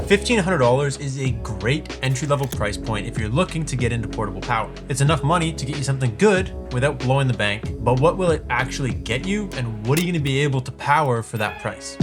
$1,500 is a great entry-level price point if you're looking to get into portable power. It's enough money to get you something good without blowing the bank, but what will it actually get you, and what are you going to be able to power for that price?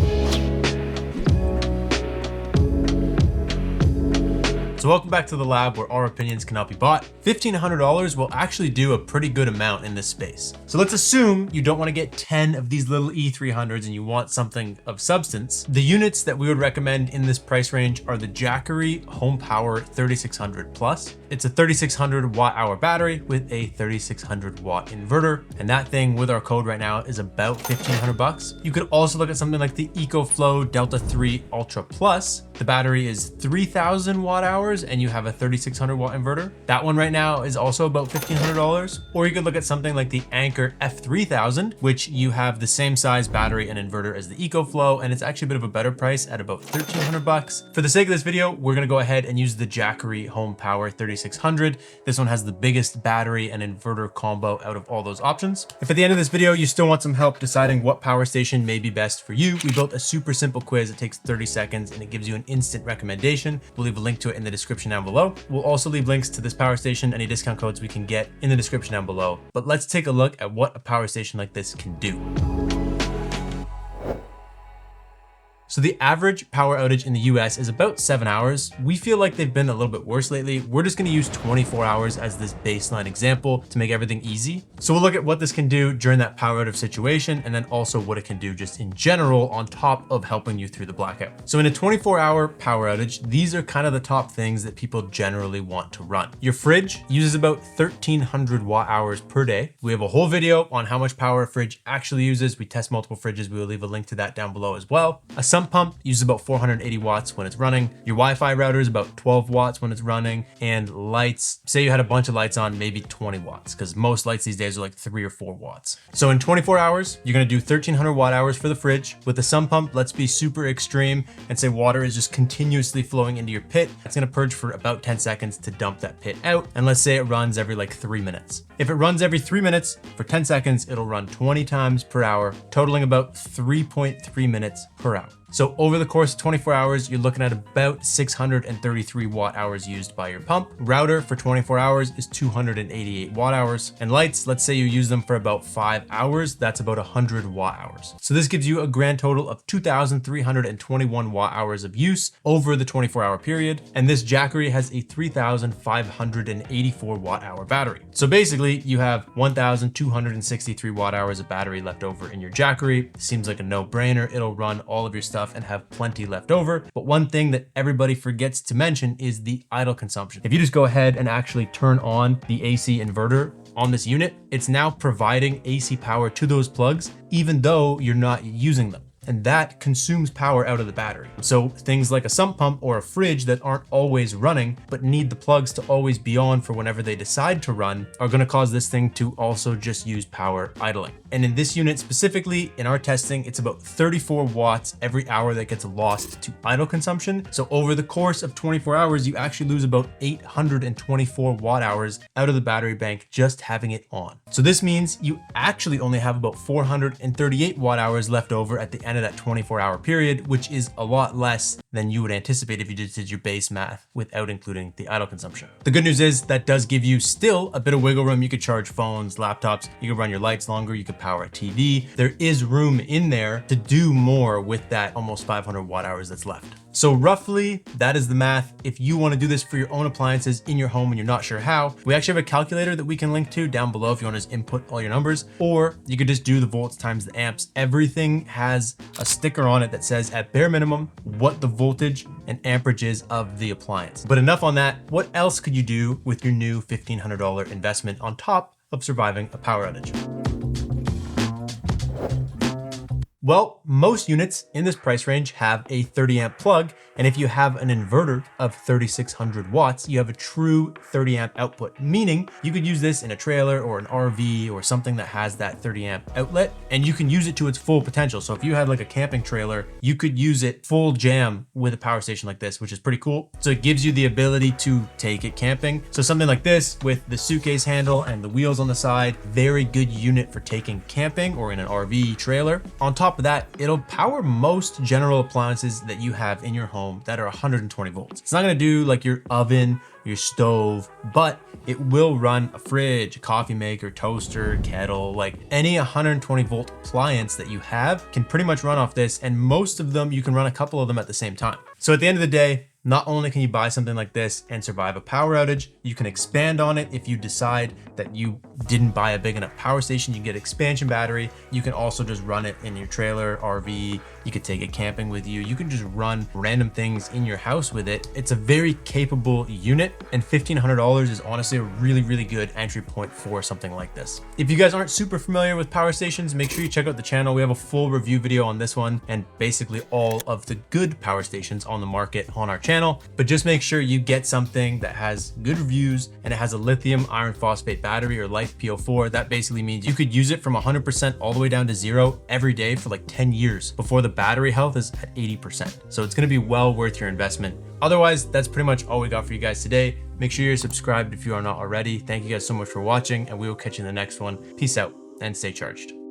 So welcome back to the lab where our opinions cannot be bought. $1,500 will actually do a pretty good amount in this space. So let's assume you don't want to get 10 of these little E300s and you want something of substance. The units that we would recommend in this price range are the Jackery HomePower 3600 Plus. It's a 3600 watt hour battery with a 3600 watt inverter. And that thing with our code right now is about 1,500 bucks. You could also look at something like the EcoFlow DELTA 3 Ultra Plus. The battery is 3000 watt hours and you have a 3600 watt inverter. That one right now is also about $1,500. Or you could look at something like the Anker F3000, which you have the same size battery and inverter as the EcoFlow, and it's actually a bit of a better price at about 1,300 bucks. For the sake of this video, we're gonna go ahead and use the Jackery HomePower 3600. This one has the biggest battery and inverter combo out of all those options. If at the end of this video, you still want some help deciding what power station may be best for you, we built a super simple quiz. It takes 30 seconds and it gives you an instant recommendation. We'll leave a link to it in the description down below. We'll also leave links to this power station, any discount codes we can get in the description down below. But let's take a look at what a power station like this can do. So the average power outage in the US is about 7 hours. We feel like they've been a little bit worse lately. We're just gonna use 24 hours as this baseline example to make everything easy. So we'll look at what this can do during that power outage situation, and then also what it can do just in general on top of helping you through the blackout. So in a 24-hour power outage, these are kind of the top things that people generally want to run. Your fridge uses about 1,300 watt hours per day. We have a whole video on how much power a fridge actually uses. We test multiple fridges. We will leave a link to that down below as well. A sump pump uses about 480 watts when it's running. Your Wi-Fi router is about 12 watts when it's running, and lights, say you had a bunch of lights on, maybe 20 watts, because most lights these days are like 3 or 4 watts. So in 24 hours, you're gonna do 1,300 watt hours for the fridge. With the sump pump, let's be super extreme and say water is just continuously flowing into your pit. It's gonna purge for about 10 seconds to dump that pit out. And let's say it runs every like 3 minutes. If it runs every 3 minutes for 10 seconds, it'll run 20 times per hour, totaling about 3.3 minutes per hour. So over the course of 24 hours, you're looking at about 633 watt hours used by your pump. Router for 24 hours is 288 watt hours. And lights, let's say you use them for about 5 hours, that's about 100 watt hours. So this gives you a grand total of 2,321 watt hours of use over the 24-hour period. And this Jackery has a 3,584 watt hour battery. So basically you have 1,263 watt hours of battery left over in your Jackery. Seems like a no-brainer. It'll run all of your stuff and have plenty left over. But one thing that everybody forgets to mention is the idle consumption. If you just go ahead and actually turn on the AC inverter on this unit, it's now providing AC power to those plugs, even though you're not using them. And that consumes power out of the battery. So things like a sump pump or a fridge that aren't always running, but need the plugs to always be on for whenever they decide to run, are gonna cause this thing to also just use power idling. And in this unit specifically, in our testing, it's about 34 watts every hour that gets lost to idle consumption. So over the course of 24 hours, you actually lose about 824 watt hours out of the battery bank just having it on. So this means you actually only have about 438 watt hours left over at the end of that 24-hour period, which is a lot less than you would anticipate if you just did your base math without including the idle consumption. The good news is that does give you still a bit of wiggle room. You could charge phones, laptops, you could run your lights longer, you could power a TV. There is room in there to do more with that almost 500 watt hours that's left. So roughly, that is the math. If you want to do this for your own appliances in your home and you're not sure how, we actually have a calculator that we can link to down below if you want to just input all your numbers, or you could just do the volts times the amps. Everything has a sticker on it that says at bare minimum what the voltage and amperage is of the appliance. But enough on that. What else could you do with your new $1,500 investment on top of surviving a power outage? Well, most units in this price range have a 30 amp plug, and if you have an inverter of 3,600 watts, you have a true 30 amp output, meaning you could use this in a trailer or an RV or something that has that 30 amp outlet, and you can use it to its full potential. So if you had like a camping trailer, you could use it full jam with a power station like this, which is pretty cool. So it gives you the ability to take it camping. So something like this with the suitcase handle and the wheels on the side, very good unit for taking camping or in an RV trailer. On top of that, it'll power most general appliances that you have in your home home that are 120 volts. It's not gonna do like your oven, your stove, but it will run a fridge, a coffee maker, toaster, kettle, like any 120 volt appliance that you have can pretty much run off this, and most of them, you can run a couple of them at the same time. So at the end of the day, not only can you buy something like this and survive a power outage, you can expand on it if you decide that you didn't buy a big enough power station. You get expansion battery. You can also just run it in your trailer, RV. You could take it camping with you. You can just run random things in your house with it. It's a very capable unit, and $1,500 is honestly a really, really good entry point for something like this. If you guys aren't super familiar with power stations, make sure you check out the channel. We have a full review video on this one and basically all of the good power stations on the market on our channel. But just make sure you get something that has good reviews and it has a lithium iron phosphate battery or Life PO4. That basically means you could use it from 100% all the way down to 0 every day for like 10 years before the battery health is at 80%. So it's gonna be well worth your investment. Otherwise, that's pretty much all we got for you guys today. Make sure you're subscribed if you are not already. Thank you guys so much for watching, and we will catch you in the next one. Peace out and stay charged.